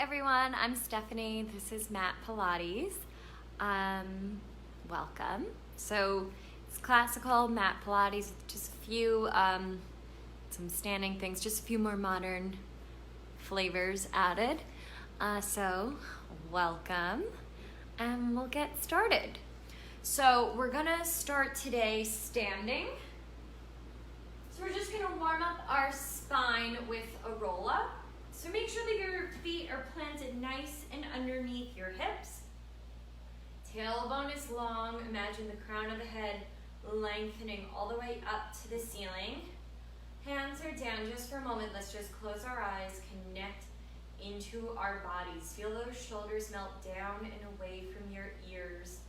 everyone, I'm Stephanie. This is Mat Pilates. Welcome. So it's classical Mat Pilates with just a few, some standing things, just a few more modern flavors added. So welcome, and we'll get started. So we're gonna start today standing. So we're just gonna warm up our spine with a roll up. So make sure that your feet are planted nice and underneath your hips. Tailbone is long. Imagine the crown of the head lengthening all the way up to the ceiling. Hands are down just for a moment. Let's just close our eyes, connect into our bodies. Feel those shoulders melt down and away from your ears.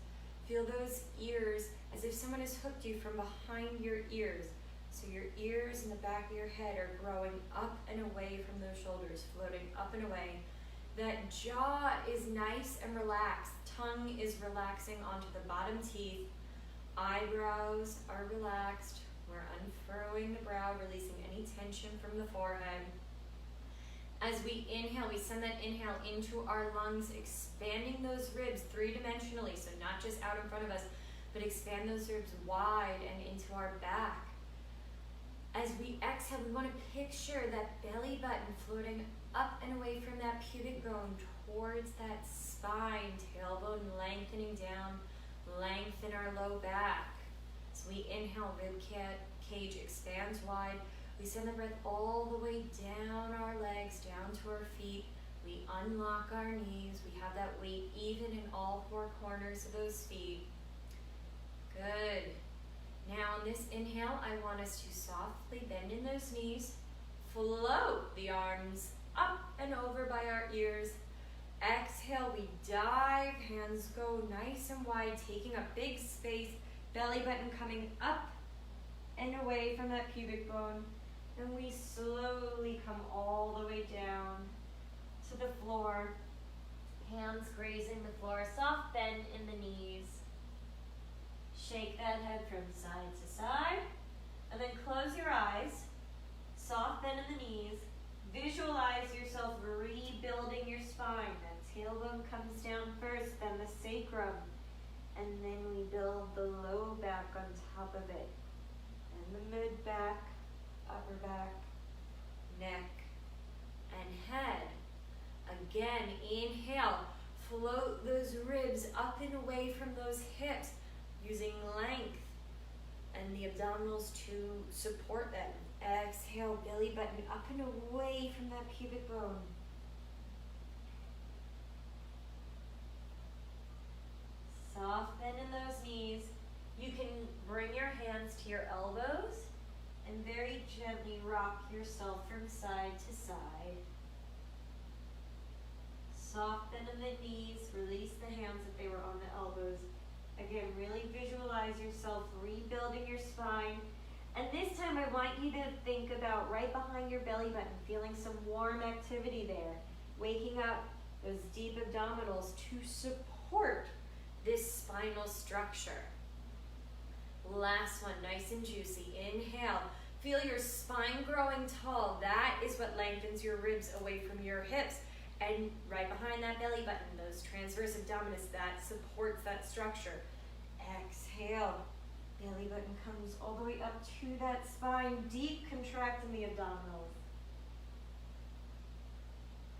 Feel those ears as if someone has hooked you from behind your ears. So your ears and the back of your head are growing up and away from those shoulders, floating up and away. That jaw is nice and relaxed. Tongue is relaxing onto the bottom teeth. Eyebrows are relaxed. We're unfurrowing the brow, releasing any tension from the forehead. As we inhale, we send that inhale into our lungs, expanding those ribs three-dimensionally, so not just out in front of us, but expand those ribs wide and into our back. As we exhale, we want to picture that belly button floating up and away from that pubic bone towards that spine, tailbone lengthening down, lengthen our low back. So we inhale, rib cage expands wide. We send the breath all the way down our legs, down to our feet. We unlock our knees. We have that weight even in all four corners of those feet. Good. Now on this inhale, I want us to softly bend in those knees, float the arms up and over by our ears. Exhale, we dive, hands go nice and wide, taking up big space, belly button coming up and away from that pubic bone. And we slowly come all the way down to the floor, hands grazing the floor, soft bend in the knees. Shake that head from side to side, and then close your eyes, soft bend in the knees. Visualize yourself rebuilding your spine. That tailbone comes down first, then the sacrum, and then we build the low back on top of it, and the mid back, upper back, neck, and head. Again, inhale, float those ribs up and away from those hips, using length and the abdominals to support them. Exhale, belly button up and away from that pubic bone. Soft bend in those knees. You can bring your hands to your elbows and very gently rock yourself from side to side. Soft bend in the knees. Release the hands if they were on the elbows. Again, really visualize yourself rebuilding your spine. And this time I want you to think about right behind your belly button, feeling some warm activity there. Waking up those deep abdominals to support this spinal structure. Last one, nice and juicy. Inhale. Feel your spine growing tall. That is what lengthens your ribs away from your hips. And right behind that belly button, those transverse abdominis, that supports that structure. Exhale. Belly button comes all the way up to that spine. Deep contract in the abdominals.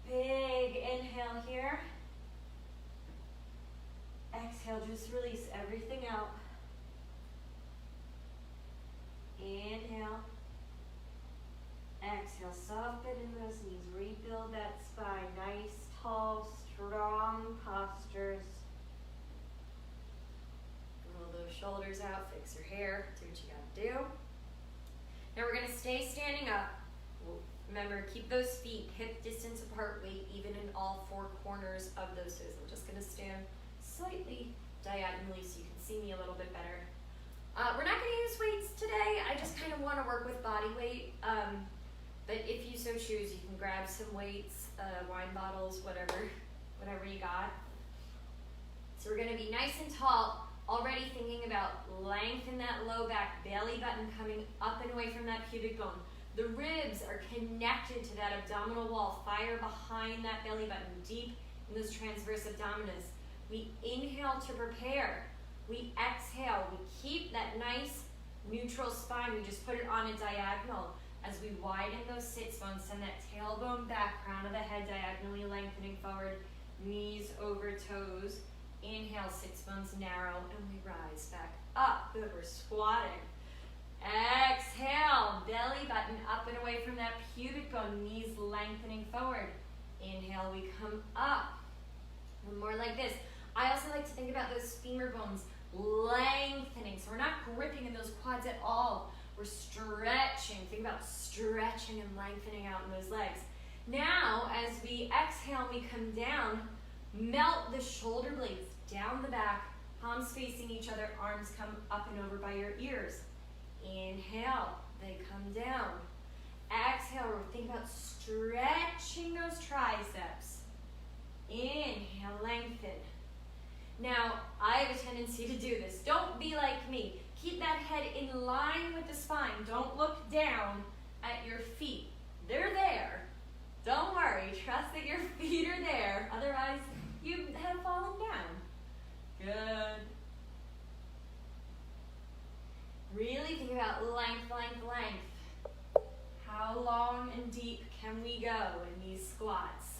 Big inhale here. Exhale, just release everything out. Inhale. Exhale, soft bend in those knees. Rebuild that spine. Nice, tall, strong postures. Roll those shoulders out, fix your hair, do what you gotta do. Now we're gonna stay standing up. Remember, keep those feet hip distance apart, weight even in all four corners of those toes. I'm just gonna stand slightly diagonally so you can see me a little bit better. We're not gonna use weights today. I just kind of wanna work with body weight. But if you so choose, you can grab some weights, wine bottles, whatever you got. So we're gonna be nice and tall, already thinking about length in that low back, belly button coming up and away from that pubic bone. The ribs are connected to that abdominal wall. Fire behind that belly button, deep in those transverse abdominis. We inhale to prepare. We exhale. We keep that nice neutral spine. We just put it on a diagonal as we widen those sits bones. Send that tailbone back, crown of the head diagonally lengthening forward, knees over toes. Inhale, sits bones narrow, and we rise back up. Good, we're squatting. Exhale, belly button up and away from that pubic bone, knees lengthening forward. Inhale, we come up. One more like this. I also like to think about those femur bones lengthening. So we're not gripping in those quads at all. We're stretching. Think about stretching and lengthening out in those legs. Now, as we exhale, we come down, melt the shoulder blades down the back, palms facing each other, arms come up and over by your ears. Inhale, they come down. Exhale, think about stretching those triceps. Inhale, lengthen. Now, I have a tendency to do this. Don't be like me. Keep that head in line with the spine. Don't look down at your feet. They're there. Don't worry. Trust that your feet are there. Otherwise, you have fallen down. Good. Really think about length, length, length. How long and deep can we go in these squats?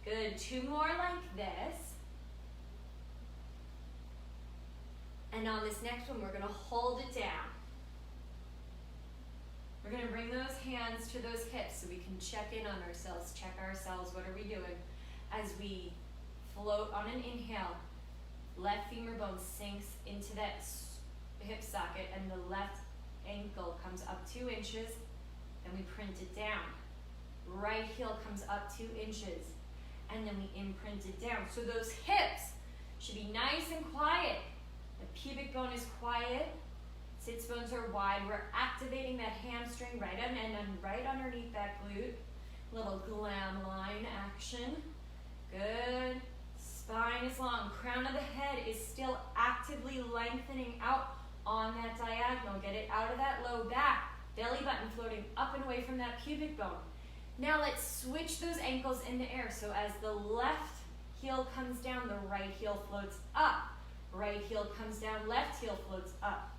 Good. 2 more like this. And on this next one, we're going to hold it down. We're going to bring those hands to those hips so we can check in on ourselves, check ourselves, what are we doing? As we float on an inhale, left femur bone sinks into that hip socket and the left ankle comes up 2 inches, then we print it down. Right heel comes up 2 inches, and then we imprint it down. So those hips should be nice and quiet. The pubic bone is quiet. Sits bones are wide. We're activating that hamstring right on and right underneath that glute. Little glam line action. Good. Spine is long. Crown of the head is still actively lengthening out on that diagonal. Get it out of that low back. Belly button floating up and away from that pubic bone. Now let's switch those ankles in the air. So as the left heel comes down, the right heel floats up. Right heel comes down, left heel floats up.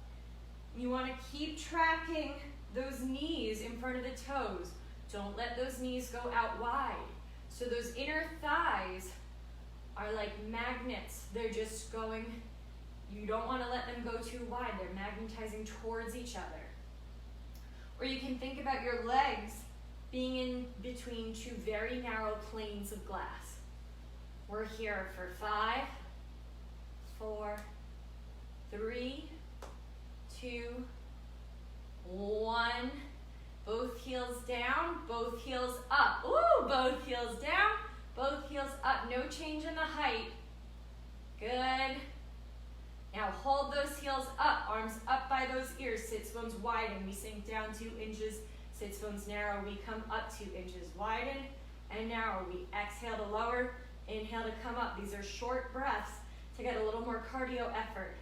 You want to keep tracking those knees in front of the toes. Don't let those knees go out wide. So those inner thighs are like magnets. They're just going, you don't want to let them go too wide. They're magnetizing towards each other. Or you can think about your legs being in between 2 very narrow planes of glass. We're here for 5, 4, 3, 2, 1. Both heels down, both heels up. Ooh, both heels down, both heels up. No change in the height. Good. Now hold those heels up, arms up by those ears. Sits bones widen. We sink down 2 inches. Sits bones narrow. We come up 2 inches. Widen and narrow. We exhale to lower. Inhale to come up. These are short breaths to get a little more cardio effort.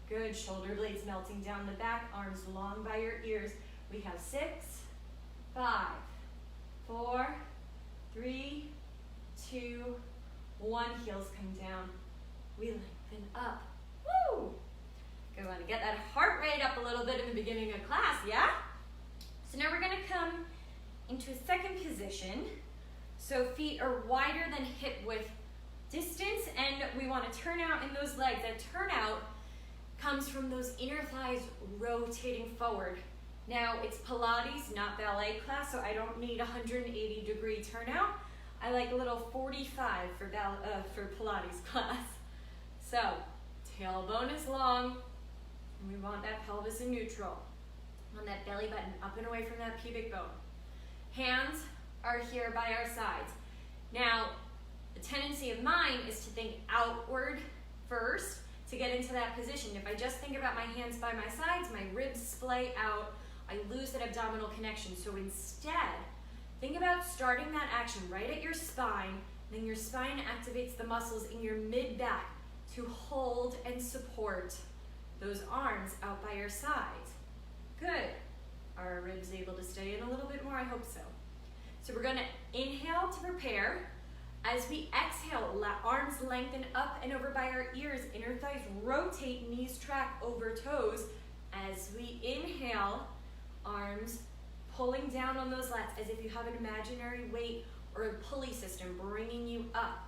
Good. Shoulder blades melting down the back. Arms long by your ears. We have 6, 5, 4, 3, 2, 1. Heels come down. We lengthen up. Woo! Good. Want to get that heart rate up a little bit in the beginning of class, yeah? So now we're going to come into a second position. So feet are wider than hip width distance, and we want to turn out in those legs. That turnout comes from those inner thighs rotating forward. Now, it's Pilates, not ballet class, so I don't need 180-degree turnout. I like a little 45 for Pilates class. So, tailbone is long, and we want that pelvis in neutral. On that belly button, up and away from that pubic bone. Hands are here by our sides. Now, the tendency of mine is to think outward first to get into that position. If I just think about my hands by my sides, my ribs splay out, I lose that abdominal connection. So instead, think about starting that action right at your spine, then your spine activates the muscles in your mid-back to hold and support those arms out by your sides. Good. Are our ribs able to stay in a little bit more? I hope so. So we're gonna inhale to prepare. As we exhale, arms lengthen up and over by our ears, inner thighs rotate, knees track over toes. As we inhale, arms pulling down on those lats as if you have an imaginary weight or a pulley system bringing you up.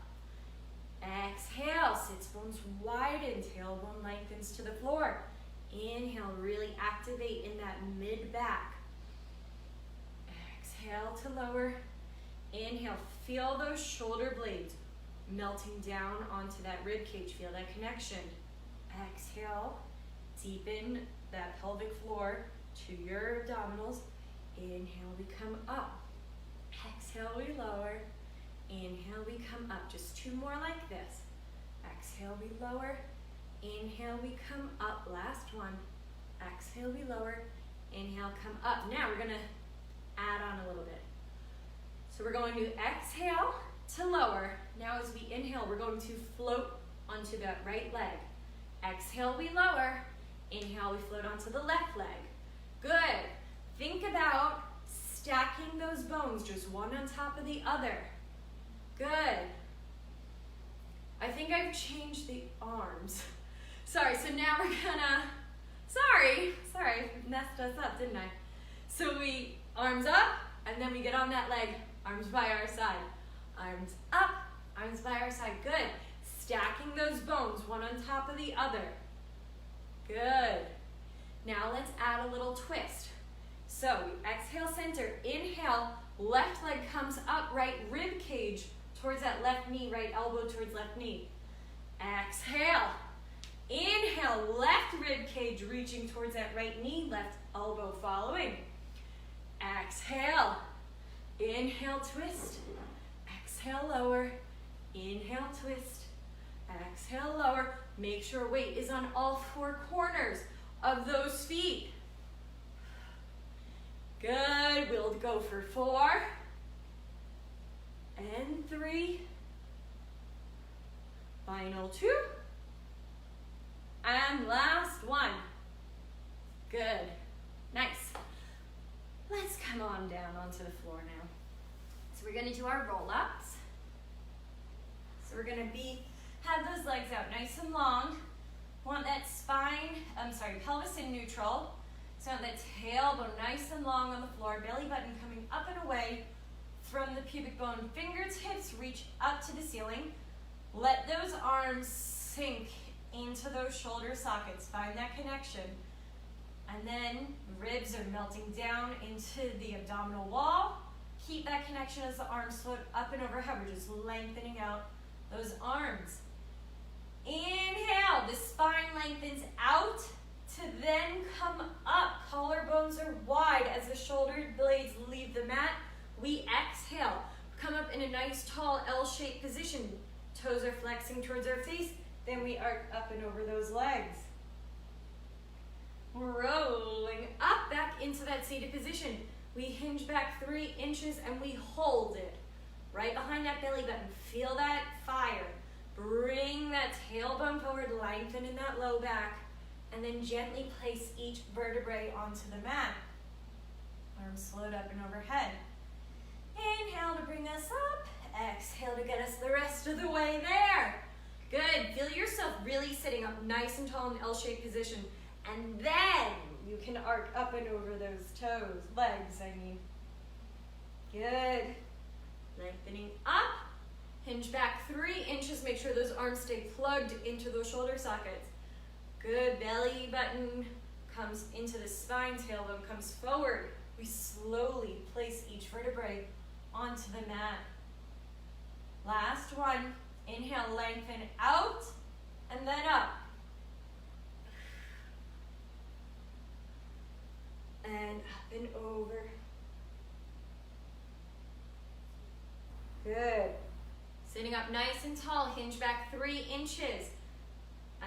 Exhale, sits bones widen, tailbone lengthens to the floor. Inhale, really activate in that mid-back. Exhale to lower. Inhale, feel those shoulder blades melting down onto that rib cage. Feel that connection. Exhale, deepen that pelvic floor to your abdominals. Inhale, we come up. Exhale, we lower. Inhale, we come up. Just two more like this. Exhale, we lower. Inhale, we come up. Last one. Exhale, we lower. Inhale, come up. Now we're going to add on a little bit. So we're going to exhale to lower. Now as we inhale, we're going to float onto that right leg. Exhale, we lower. Inhale, we float onto the left leg. Good. Think about stacking those bones, just one on top of the other. Good. I think I've changed the arms. Sorry, so now we're gonna, sorry, I messed us up, didn't I? So we, arms up, and then we get on that leg, arms by our side. Arms up, arms by our side, good. Stacking those bones, one on top of the other. Good. Now let's add a little twist. So we exhale, center, inhale, left leg comes up, right rib cage towards that left knee, right elbow towards left knee. Exhale. Inhale, left rib cage reaching towards that right knee, left elbow following. Exhale. Inhale, twist. Exhale, lower. Inhale, twist. Exhale, lower. Make sure weight is on all four corners of those feet. Good. We'll go for 4 and 3. Final 2. And last one. Good. Nice. Let's come on down onto the floor now. So we're going to do our roll-ups. So we're going to have those legs out nice and long. Want that pelvis in neutral. So want that tailbone nice and long on the floor. Belly button coming up and away from the pubic bone. Fingertips reach up to the ceiling. Let those arms sink into those shoulder sockets. Find that connection. And then ribs are melting down into the abdominal wall. Keep that connection as the arms float up and overhead. We're just lengthening out those arms. Inhale, the spine lengthens out to then come up. Collarbones are wide as the shoulder blades leave the mat. We exhale. Come up in a nice tall L-shaped position. Toes are flexing towards our face. Then we arc up and over those legs. Rolling up back into that seated position. We hinge back 3 inches and we hold it. Right behind that belly button. Feel that fire. Bring that tailbone forward, lengthen in that low back, and then gently place each vertebrae onto the mat. Arms float up and overhead. Inhale to bring us up. Exhale to get us the rest of the way there. Good. Feel yourself really sitting up nice and tall in L-shaped position. And then you can arc up and over those toes, legs, I mean. Good. Lengthening up. Hinge back 3 inches. Make sure those arms stay plugged into those shoulder sockets. Good. Belly button comes into the spine. Tailbone comes forward. We slowly place each vertebrae onto the mat. Last one. Inhale, lengthen out, and then up. And up and over. Good. Sitting up nice and tall, hinge back 3 inches.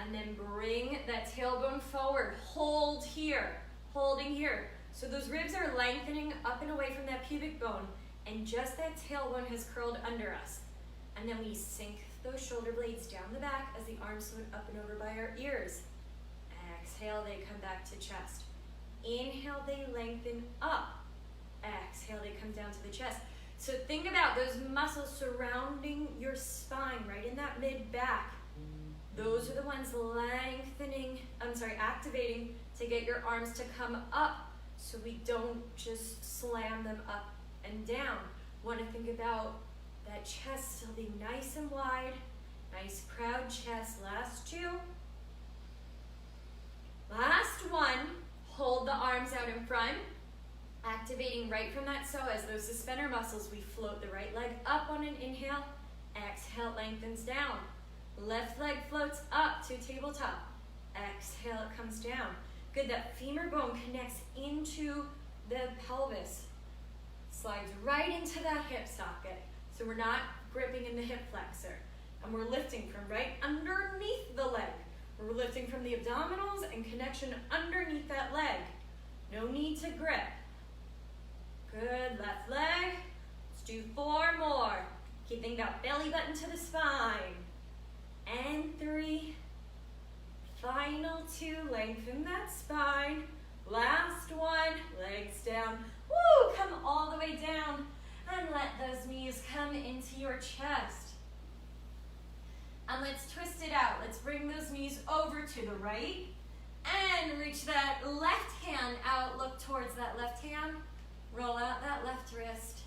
And then bring that tailbone forward. Hold here, holding here. So those ribs are lengthening up and away from that pubic bone. And just that tailbone has curled under us. And then we sink those shoulder blades down the back as the arms float up and over by our ears. Exhale, they come back to chest. Inhale, they lengthen up. Exhale, they come down to the chest. So think about those muscles surrounding your spine, right in that mid-back. Those are the ones activating to get your arms to come up so we don't just slam them up and down. Want to think about that chest still being nice and wide, nice proud chest. Last two. Last one. Hold the arms out in front, activating right from that psoas, those suspender muscles. We float the right leg up on an inhale. Exhale, lengthens down. Left leg floats up to tabletop. Exhale, it comes down. Good, that femur bone connects into the pelvis. Slides right into that hip socket. So we're not gripping in the hip flexor. And we're lifting from right underneath the leg. We're lifting from the abdominals and connection underneath that leg. No need to grip. Good, left leg. Let's do 4 more. Keep thinking about belly button to the spine. And 3. Final 2, lengthen that spine. Last one, legs down. Woo, come all the way down. And let those knees come into your chest. And let's twist it out. Let's bring those knees over to the right. And reach that left hand out. Look towards that left hand. Roll out that left wrist.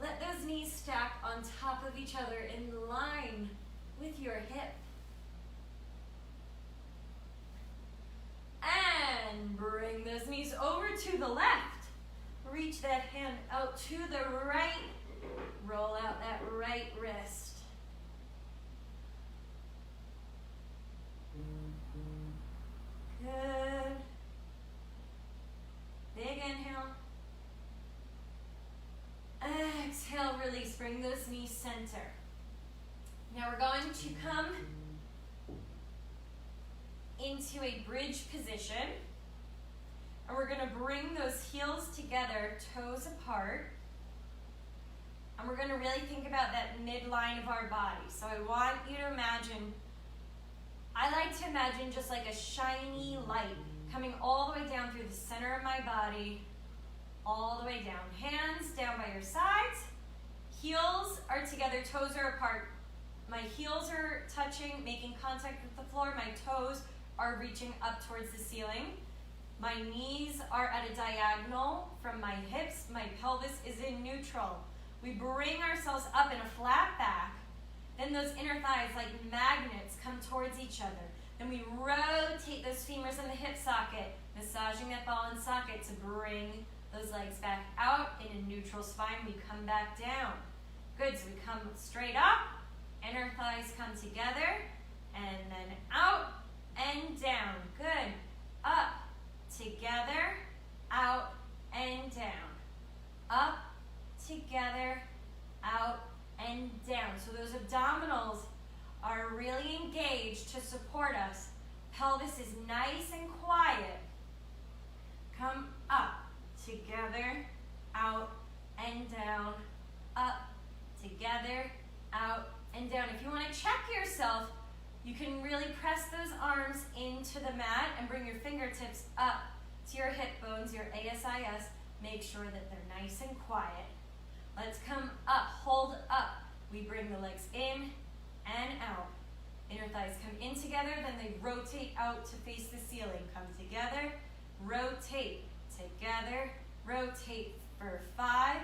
Let those knees stack on top of each other in line with your hip. And bring those knees over to the left. Reach that hand out to the right. Roll out that right wrist. Good. Big inhale. Exhale, release. Bring those knees center. Now we're going to come into a bridge position. And we're going to bring those heels together, toes apart. And we're going to really think about that midline of our body. So I want you to imagine, I like to imagine just like a shiny light coming all the way down through the center of my body, all the way down. Hands down by your sides. Heels are together, toes are apart. My heels are touching, making contact with the floor. My toes are reaching up towards the ceiling. My knees are at a diagonal from my hips. My pelvis is in neutral. We bring ourselves up in a flat back. Then those inner thighs, like magnets, come towards each other. Then we rotate those femurs in the hip socket, massaging that ball and socket to bring those legs back out in a neutral spine. We come back down. Good, so we come straight up, inner thighs come together, and then out and down. Good, up, together, out, and down. Up, together, out, and down. So those abdominals are really engaged to support us. Pelvis is nice and quiet. Come up, together, out, and down. Up, together, out, and down. If you want to check yourself, you can really press those arms into the mat and bring your fingertips up to your hip bones, your ASIS. Make sure that they're nice and quiet. Let's come up, hold up. We bring the legs in and out. Inner thighs come in together, then they rotate out to face the ceiling. Come together, rotate, together, rotate for 5,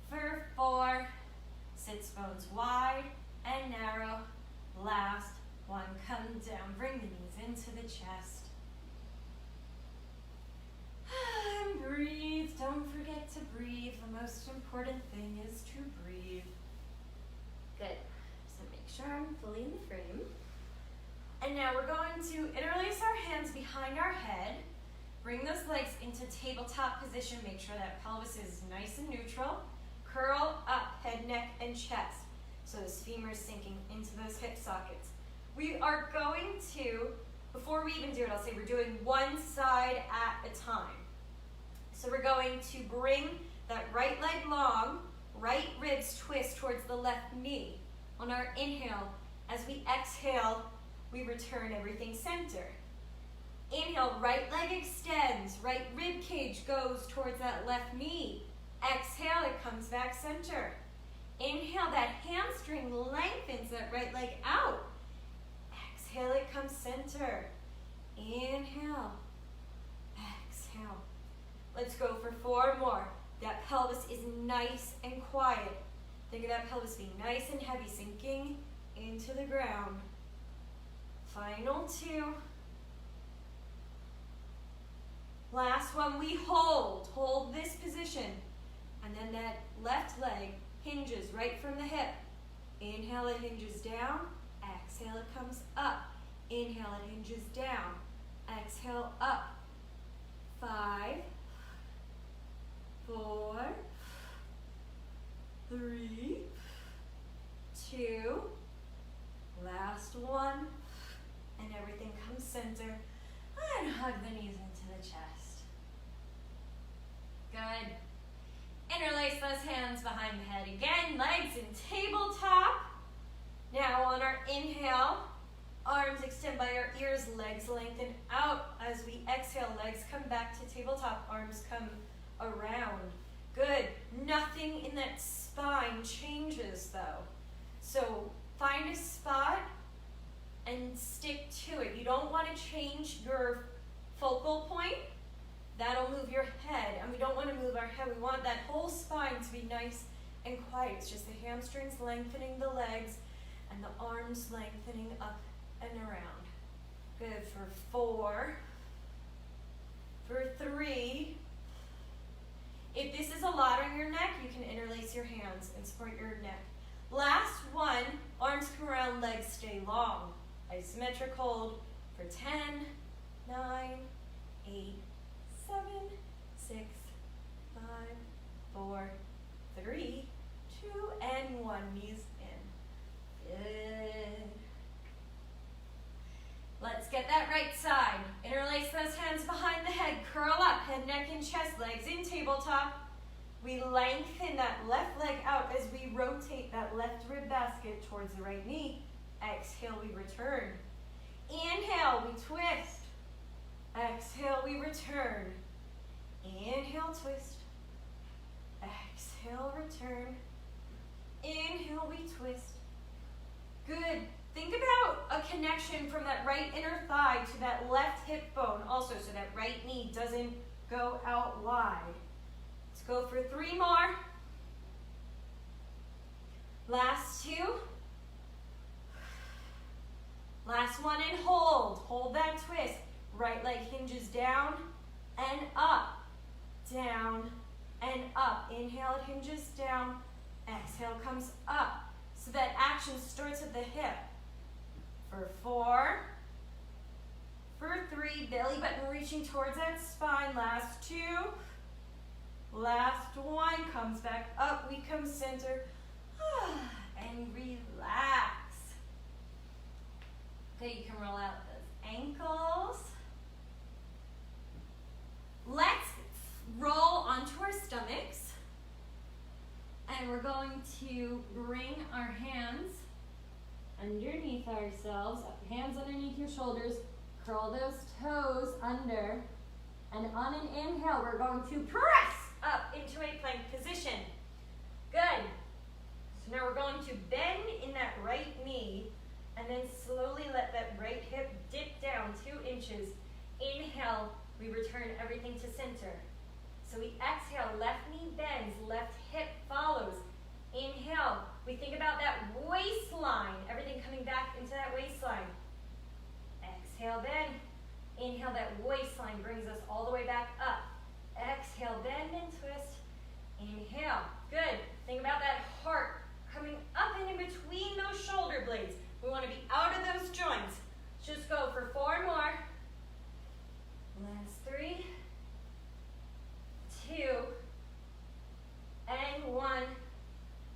for 4, sits bones wide and narrow. Last one, come down, bring the knees into the chest. And breathe, don't forget to breathe. The most important thing is to breathe. Good, so make sure I'm fully in the frame. And now we're going to interlace our hands behind our head. Bring those legs into tabletop position. Make sure that pelvis is nice and neutral. Curl up, head, neck, and chest. So those femurs sinking into those hip sockets. We are going to, before we even do it, I'll say we're doing one side at a time. So we're going to bring that right leg long, right ribs twist towards the left knee. On our inhale, as we exhale, we return everything center. Inhale, right leg extends, right rib cage goes towards that left knee. Exhale, it comes back center. Inhale, that hamstring lengthens that right leg out. Exhale, it comes center. Inhale, exhale. Let's go for 4 more. That pelvis is nice and quiet. Think of that pelvis being nice and heavy, sinking into the ground. Final 2. Last one, we hold. Hold this position. And then that left leg hinges right from the hip. Inhale, it hinges down. Exhale, it comes up. Inhale, it hinges down. Exhale, up. 5, 4, 3, 2, last one, and everything comes center, and hug the knees into the chest. Good. Interlace those hands behind the head again, legs in tabletop. Now on our inhale, arms extend by our ears, legs lengthen out. As we exhale, legs come back to tabletop, arms come around. Good. Nothing in that spine changes though. So find a spot and stick to it. You don't want to change your focal point. That'll move your head, and we don't want to move our head. We want that whole spine to be nice and quiet. It's just the hamstrings lengthening the legs and the arms lengthening up and around. Good. For 4, for 3. If this is a lot on your neck, you can interlace your hands and support your neck. Last one, arms come around, legs stay long. Isometric hold for 10, 9, 8, 7, 6, 5, 4, 3, 2, and 1. Knees in. Good. Let's get that right side. Interlace those hands behind the head. Curl up, head, neck, and chest, legs in tabletop. We lengthen that left leg out as we rotate that left rib basket towards the right knee. Exhale, we return. Inhale, we twist. Exhale, we return. Inhale, twist. Exhale, return. Inhale, we twist. Good. Think about a connection from that right inner thigh to that left hip bone also, so that right knee doesn't go out wide. Let's go for 3 more. Last 2. Last one, and hold. Hold that twist. Right leg hinges down and up. Down and up. Inhale, it hinges down. Exhale, comes up. So that action starts at the hip. For 4, for 3, belly button reaching towards that spine. Last 2, last 1, comes back up, we come center, and relax. Okay, you can roll out those ankles. Let's roll onto our stomachs, and we're going to bring our hands underneath ourselves, hands underneath your shoulders, curl those toes under, and on an inhale, we're going to press up into a plank position. Good. So now we're going to bend in that right knee, and then slowly let that right hip dip down 2 inches. Inhale, we return everything to center. So we exhale, left knee bends, left hip follows. Inhale, we think about that waistline, everything coming back into that waistline. Exhale, bend. Inhale, that waistline brings us all the way back up. Exhale, bend and twist. Inhale, good. Think about that heart coming up and in between those shoulder blades. We want to be out of those joints. Just go for 4 more. Last 3, 2, and 1.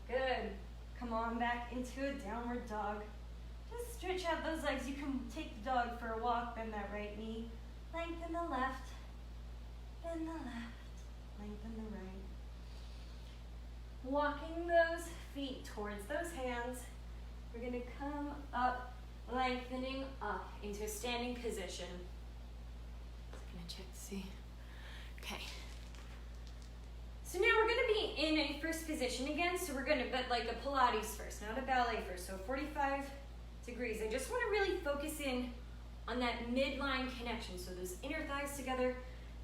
Good. Come on back into a downward dog. Just stretch out those legs. You can take the dog for a walk, bend that right knee. Lengthen the left, bend the left, lengthen the right. Walking those feet towards those hands. We're going to come up, lengthening up into a standing position. check to see. Okay. So now we're gonna be in a first position again. So we're gonna, but like a Pilates first, not a ballet first. So 45 degrees. I just wanna really focus in on that midline connection. So those inner thighs together,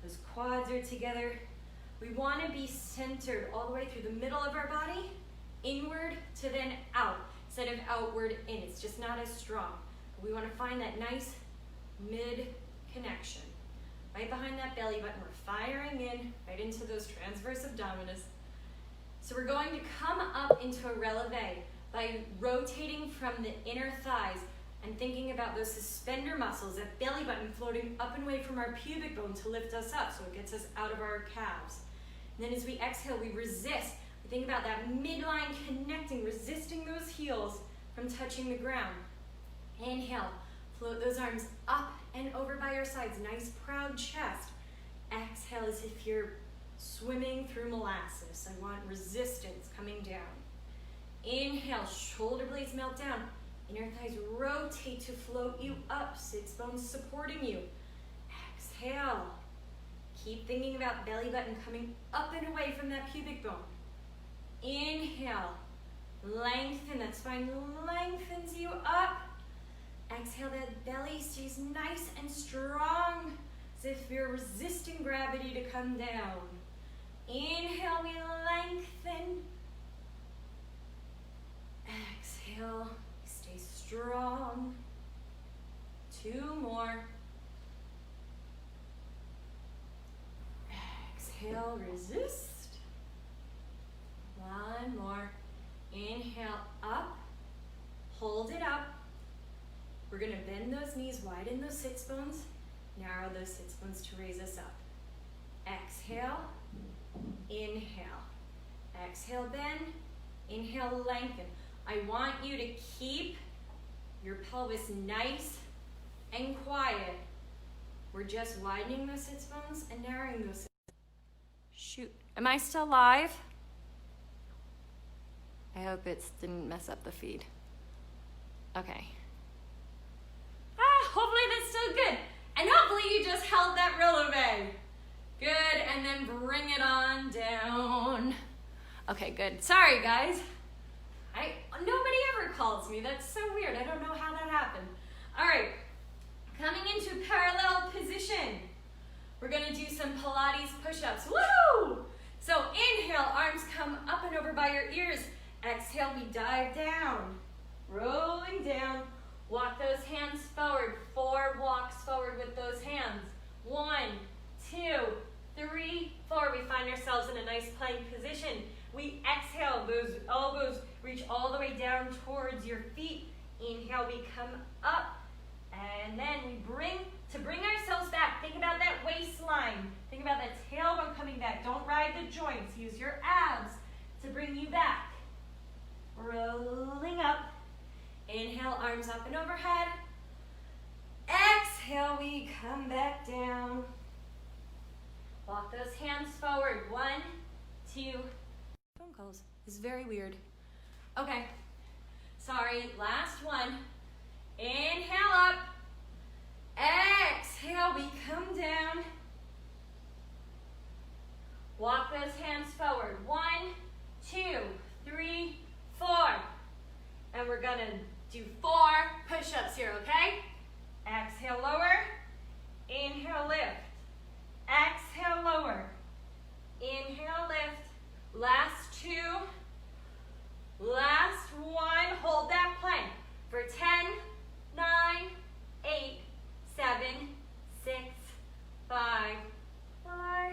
those quads are together. We wanna be centered all the way through the middle of our body, inward to then out, instead of outward in. It's just not as strong. We wanna find that nice mid connection. Right behind that belly button, we're firing in right into those transverse abdominis. So we're going to come up into a releve by rotating from the inner thighs and thinking about those suspender muscles, that belly button floating up and away from our pubic bone to lift us up so it gets us out of our calves. And then as we exhale, we resist. We think about that midline connecting, resisting those heels from touching the ground. Inhale, float those arms up and over by your sides, nice proud chest. Exhale as if you're swimming through molasses. I want resistance coming down. Inhale, shoulder blades melt down. Inner thighs rotate to float you up, sits bones supporting you. Exhale. Keep thinking about belly button coming up and away from that pubic bone. Inhale, lengthen, that spine lengthens you up. Exhale, that belly stays nice and strong, as if you're resisting gravity to come down. Inhale, we lengthen. Exhale, stay strong. 2 more. Exhale, resist. 1 more. Inhale, up. Hold it up. We're gonna bend those knees, widen those sits bones, narrow those sits bones to raise us up. Exhale, inhale. Exhale, bend. Inhale, lengthen. I want you to keep your pelvis nice and quiet. We're just widening those sits bones and narrowing those sits bones. Shoot, am I still live? I hope it didn't mess up the feed. Okay. Hopefully that's still good. And hopefully you just held that releve. Good, and then bring it on down. Okay, good. Sorry, guys. Nobody ever calls me. That's so weird. I don't know how that happened. All right, coming into parallel position. We're gonna do some Pilates push-ups. Woohoo! So inhale, arms come up and over by your ears. Exhale, we dive down. Rolling down. Walk those hands forward. 4 walks forward with those hands. 1, 2, 3, 4. We find ourselves in a nice plank position. We exhale, those elbows reach all the way down towards your feet. Inhale, we come up. And then we bring ourselves back. Think about that waistline. Think about that tailbone coming back. Don't ride the joints. Use your abs to bring you back. Rolling up. Inhale, arms up and overhead. Exhale, we come back down. Walk those hands forward. 1, 2. Phone calls. It's very weird. Okay. Sorry, last one. Inhale up. Exhale, we come down. Walk those hands forward. 1, 2, 3, 4. And we're gonna do 4 push-ups here, okay? Exhale, lower. Inhale, lift. Exhale, lower. Inhale, lift. Last 2. Last 1. Hold that plank for 10, 9, 8, 7, 6, 5, 4,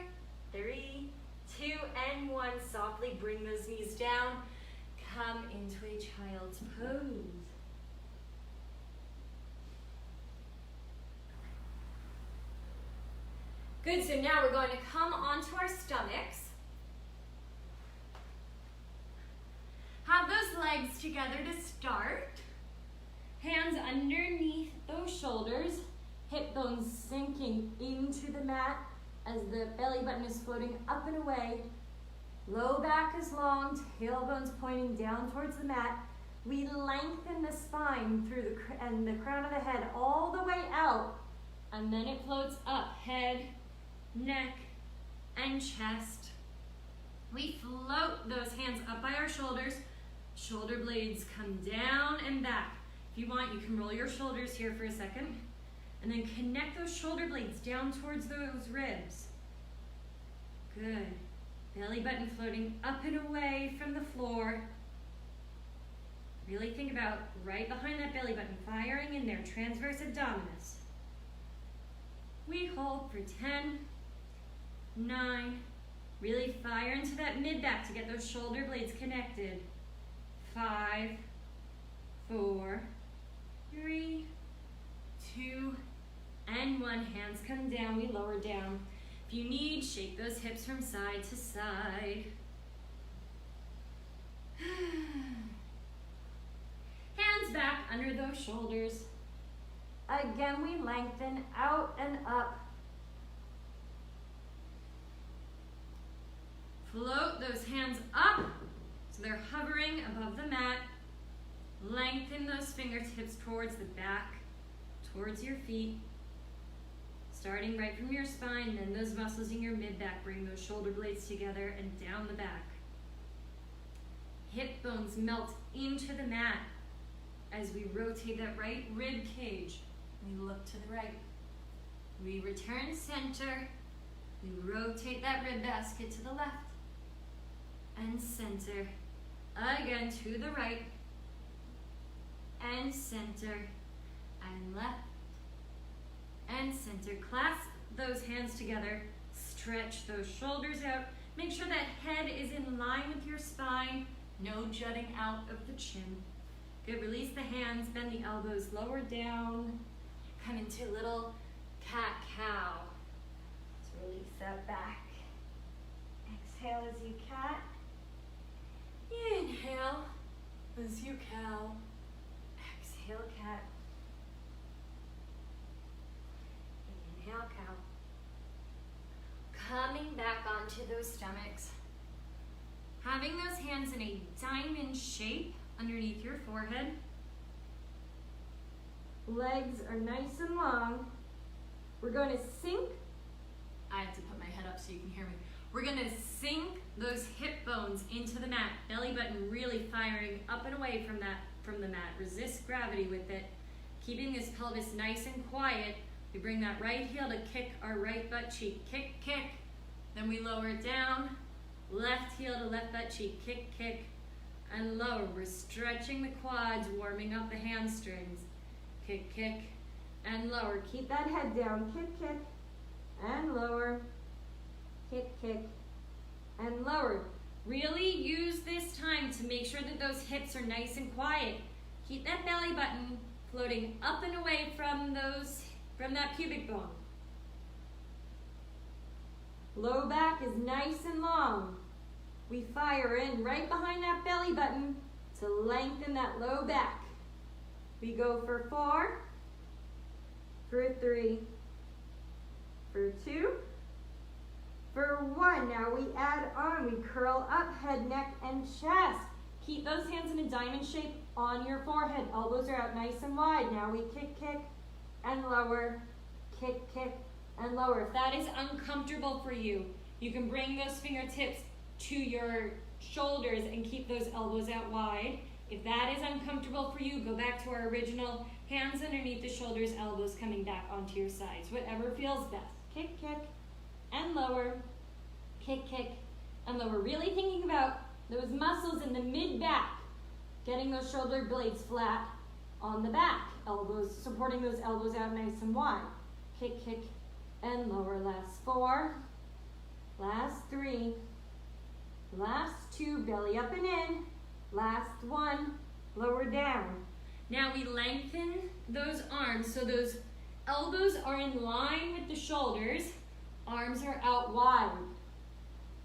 3, 2, and 1. Softly bring those knees down. Come into a child's pose. Good, so now we're going to come onto our stomachs. Have those legs together to start. Hands underneath those shoulders. Hip bones sinking into the mat as the belly button is floating up and away. Low back is long, tailbones pointing down towards the mat. We lengthen the spine through the crown of the head all the way out, and then it floats up, head, neck, and chest. We float those hands up by our shoulders. Shoulder blades come down and back. If you want, you can roll your shoulders here for a second. And then connect those shoulder blades down towards those ribs. Good. Belly button floating up and away from the floor. Really think about right behind that belly button, firing in there, transverse abdominis. We hold for 10, 9, really fire into that mid-back to get those shoulder blades connected. 5, 4, 3, 2, and 1. Hands come down, we lower down. If you need, shake those hips from side to side. Hands back under those shoulders. Again, we lengthen out and up. Float those hands up so they're hovering above the mat. Lengthen those fingertips towards the back, towards your feet. Starting right from your spine, then those muscles in your mid-back, bring those shoulder blades together and down the back. Hip bones melt into the mat as we rotate that right rib cage. We look to the right. We return center. We rotate that rib basket to the left and center. Again to the right and center and left and center. Clasp those hands together. Stretch those shoulders out. Make sure that head is in line with your spine. No jutting out of the chin. Good. Release the hands. Bend the elbows. Lower down. Come into little cat-cow. So release that back. Exhale as you cat. Inhale as you cow. Exhale, cat. Inhale, cow. Coming back onto those stomachs. Having those hands in a diamond shape underneath your forehead. Legs are nice and long. We're going to sink. I have to put my head up so you can hear me. We're going to sink those hip bones into the mat. Belly button really firing up and away from the mat. Resist gravity with it. Keeping this pelvis nice and quiet. We bring that right heel to kick our right butt cheek. Kick, kick. Then we lower it down. Left heel to left butt cheek. Kick, kick, and lower. We're stretching the quads, warming up the hamstrings. Kick, kick, and lower. Keep that head down. Kick, kick, and lower. Kick, kick, and lower. Really use this time to make sure that those hips are nice and quiet. Keep that belly button floating up and away from that pubic bone. Low back is nice and long. We fire in right behind that belly button to lengthen that low back. We go for 4, for 3, for 2, for 1. Now we add on. We curl up, head, neck, and chest. Keep those hands in a diamond shape on your forehead. Elbows are out nice and wide. Now we kick, kick, and lower. Kick, kick, and lower. If that is uncomfortable for you, you can bring those fingertips to your shoulders and keep those elbows out wide. If that is uncomfortable for you, go back to our original hands underneath the shoulders, elbows coming back onto your sides. Whatever feels best. Kick, kick, and lower. Kick, kick, and lower. Really thinking about those muscles in the mid-back, getting those shoulder blades flat on the back. Elbows, supporting those elbows out nice and wide. Kick, kick, and lower. Last 4, last 3, last 2, belly up and in. Last 1, lower down. Now we lengthen those arms so those elbows are in line with the shoulders. Arms are out wide.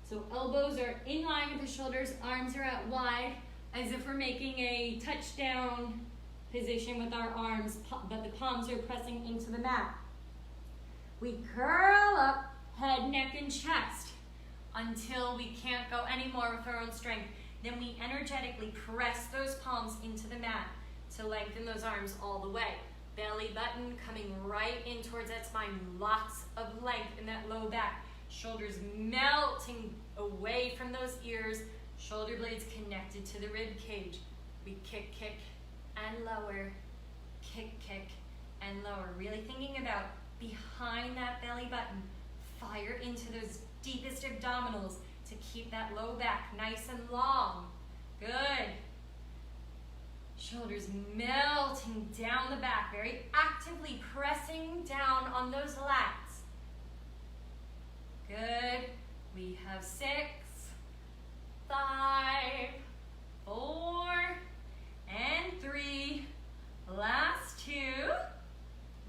So elbows are in line with the shoulders, arms are out wide, as if we're making a touchdown position with our arms, but the palms are pressing into the mat. We curl up, head, neck, and chest until we can't go anymore with our own strength. Then we energetically press those palms into the mat to lengthen those arms all the way. Belly button coming right in towards that spine. Lots of length in that low back. Shoulders melting away from those ears. Shoulder blades connected to the rib cage. We kick, kick, and lower. Kick, kick, and lower. Really thinking about behind that belly button. Fire into those deepest abdominals to keep that low back nice and long. Good. Shoulders melting down the back, very actively pressing down on those lats. Good. We have 6, 5, 4, and 3. Last 2.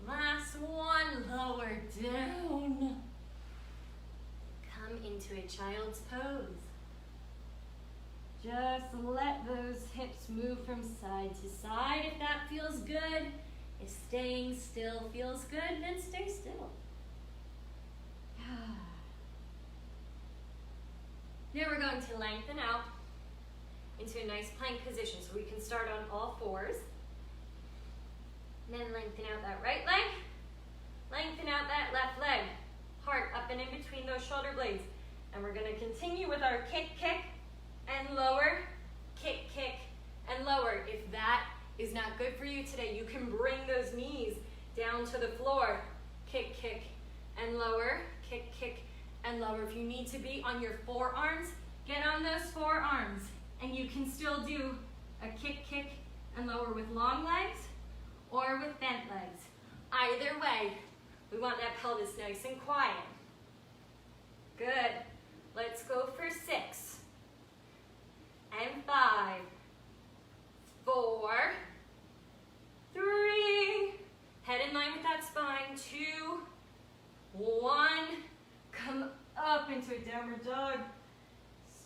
Last 1. Lower down. Come into a child's pose. Just let those hips move from side to side if that feels good. If staying still feels good, then stay still. Now we're going to lengthen out into a nice plank position. So we can start on all 4s. And then lengthen out that right leg. Lengthen out that left leg. Heart up and in between those shoulder blades. And we're going to continue with our kick, kick, and lower, kick, kick, and lower. If that is not good for you today, you can bring those knees down to the floor. Kick, kick, and lower, kick, kick, and lower. If you need to be on your forearms, get on those forearms. And you can still do a kick, kick, and lower with long legs or with bent legs. Either way, we want that pelvis nice and quiet. Good. Let's go for 6 and 5, 4, 3. Head in line with that spine. 2, 1. Come up into a downward dog.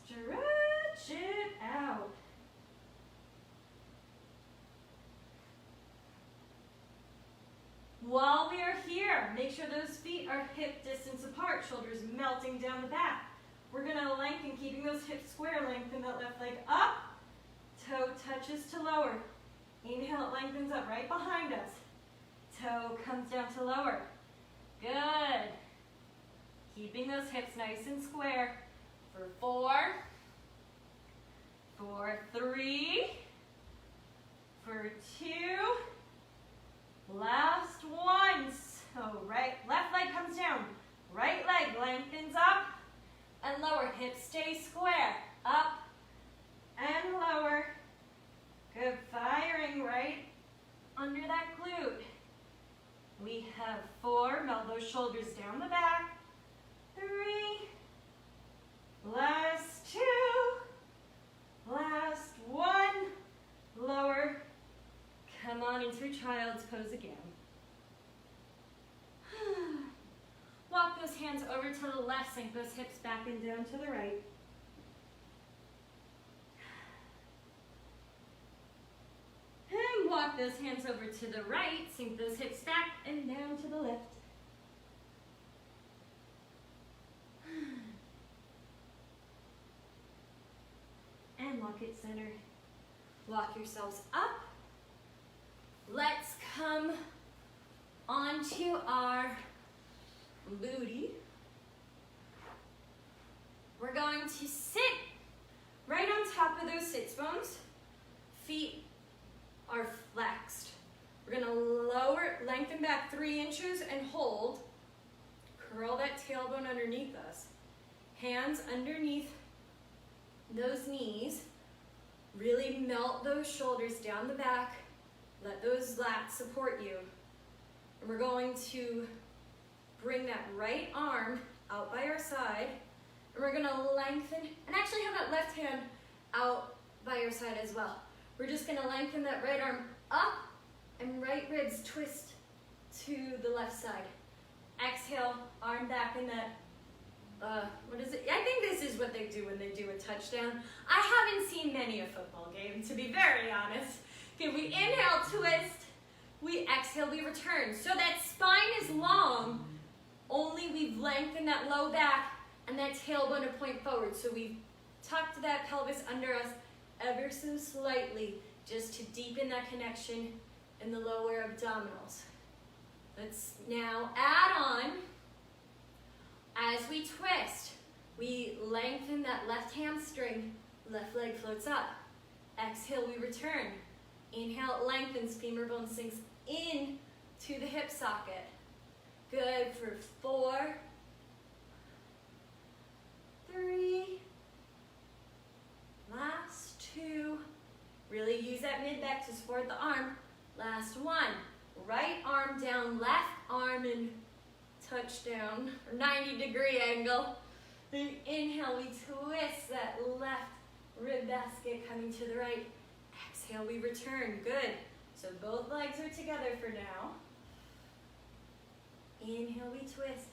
Stretch it out. While we are here, make sure those feet are hip distance apart, shoulders melting down the back. We're going to lengthen, keeping those hips square, lengthen that left leg up, toe touches to lower. Inhale, it lengthens up right behind us. Toe comes down to lower. Good. Keeping those hips nice and square for 4, for 3, for 2, last 1. So left leg comes down, right leg lengthens up and lower. Hips stay square, up and lower. Good, firing right under that glute. We have 4, melt those shoulders down the back. 3, last 2, last 1, lower. Come on into child's pose again. Walk those hands over to the left, sink those hips back and down to the right. And walk those hands over to the right, sink those hips back and down to the left. And lock it center. Walk yourselves up. Let's come onto our booty. We're going to sit right on top of those sits bones. Feet are flexed. We're going to lower, lengthen back 3 inches and hold. Curl that tailbone underneath us. Hands underneath those knees. Really melt those shoulders down the back. Let those lats support you. And we're going to bring that right arm out by our side. And we're gonna lengthen, and actually have that left hand out by your side as well. We're just gonna lengthen that right arm up and right ribs twist to the left side. Exhale, arm back in that, what is it? I think this is what they do when they do a touchdown. I haven't seen many a football game, to be very honest. Okay, we inhale, twist. We exhale, we return. So that spine is long, only we've lengthened that low back and that tailbone to point forward. So we've tucked that pelvis under us ever so slightly just to deepen that connection in the lower abdominals. Let's now add on As we twist, we lengthen that left hamstring, left leg floats up. Exhale, we return. Inhale, it lengthens, femur bone sinks in to the hip socket. Good for 4, 3, last 2. Really use that mid back to support the arm. Last 1. Right arm down, left arm in touchdown, or 90-degree angle. Then inhale, we twist that left rib basket coming to the right. Exhale, we return. Good. So both legs are together for now. Inhale, we twist.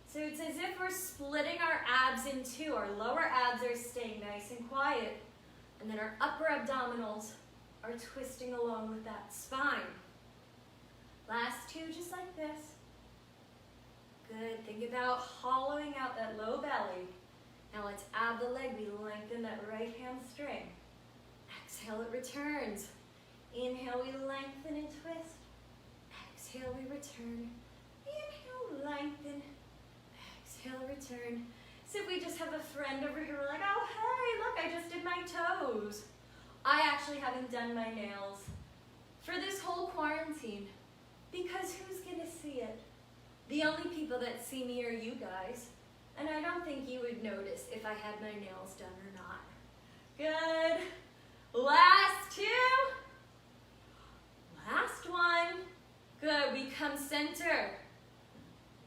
So it's as if we're splitting our abs in two. Our lower abs are staying nice and quiet. And then our upper abdominals are twisting along with that spine. Last 2, just like this. Good. Think about hollowing out that low belly. Now let's add the leg. We lengthen that right hamstring. Exhale, it returns. Inhale, we lengthen and twist. Exhale, we return. Inhale, lengthen. Exhale, return. So if we just have a friend over here, we're like, oh, hey, look, I just did my toes. I actually haven't done my nails for this whole quarantine because who's going to see it? The only people that see me are you guys. And I don't think you would notice if I had my nails done or not. Good. Last 2. Last 1. Good. We come center.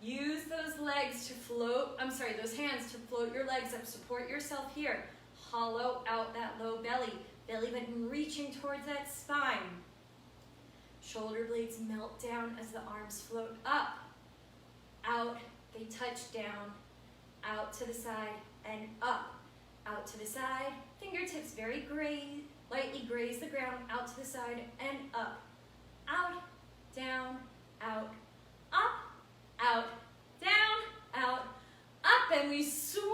Use those legs to float, those hands to float your legs up. Support yourself here. Hollow out that low belly. Belly button reaching towards that spine. Shoulder blades melt down as the arms float up. Out, they touch down. Out to the side and up. Out to the side. Fingertips very lightly graze the ground. Out to the side and up. Out, down, out, up. Out, down, out, up, and we swim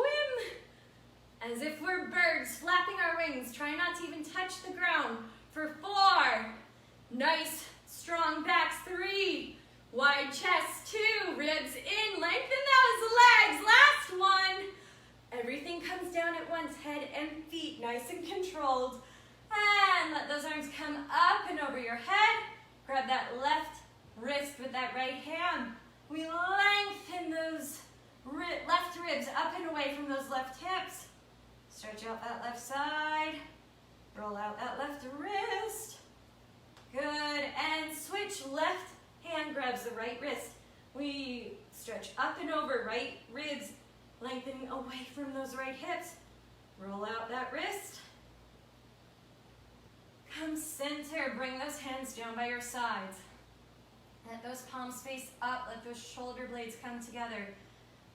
as if we're birds, flapping our wings. Try not to even touch the ground for 4. Nice, strong backs. 3, wide chest. 2, ribs in, lengthen those legs. Last 1. Everything comes down at once, head and feet, nice and controlled. And let those arms come up and over your head. Grab that left wrist with that right hand. We lengthen those left ribs up and away from those left hips. Stretch out that left side. Roll out that left wrist. Good. And switch. Left hand grabs the right wrist. We stretch up and over, right ribs lengthening away from those right hips. Roll out that wrist. Come center. Bring those hands down by your sides. Let those palms face up. Let those shoulder blades come together.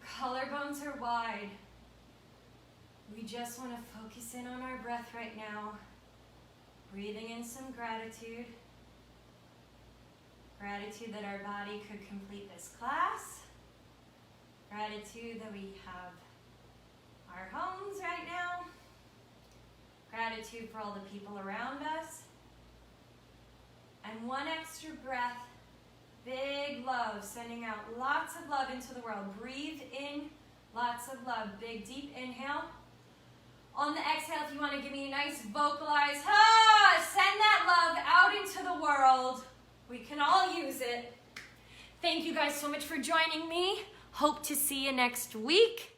Collarbones are wide. We just want to focus in on our breath right now. Breathing in some gratitude. Gratitude that our body could complete this class. Gratitude that we have our homes right now. Gratitude for all the people around us. And one extra breath. Big love, sending out lots of love into the world. Breathe in, lots of love. Big, deep inhale. On the exhale, if you want to give me a nice vocalized, send that love out into the world. We can all use it. Thank you guys so much for joining me. Hope to see you next week.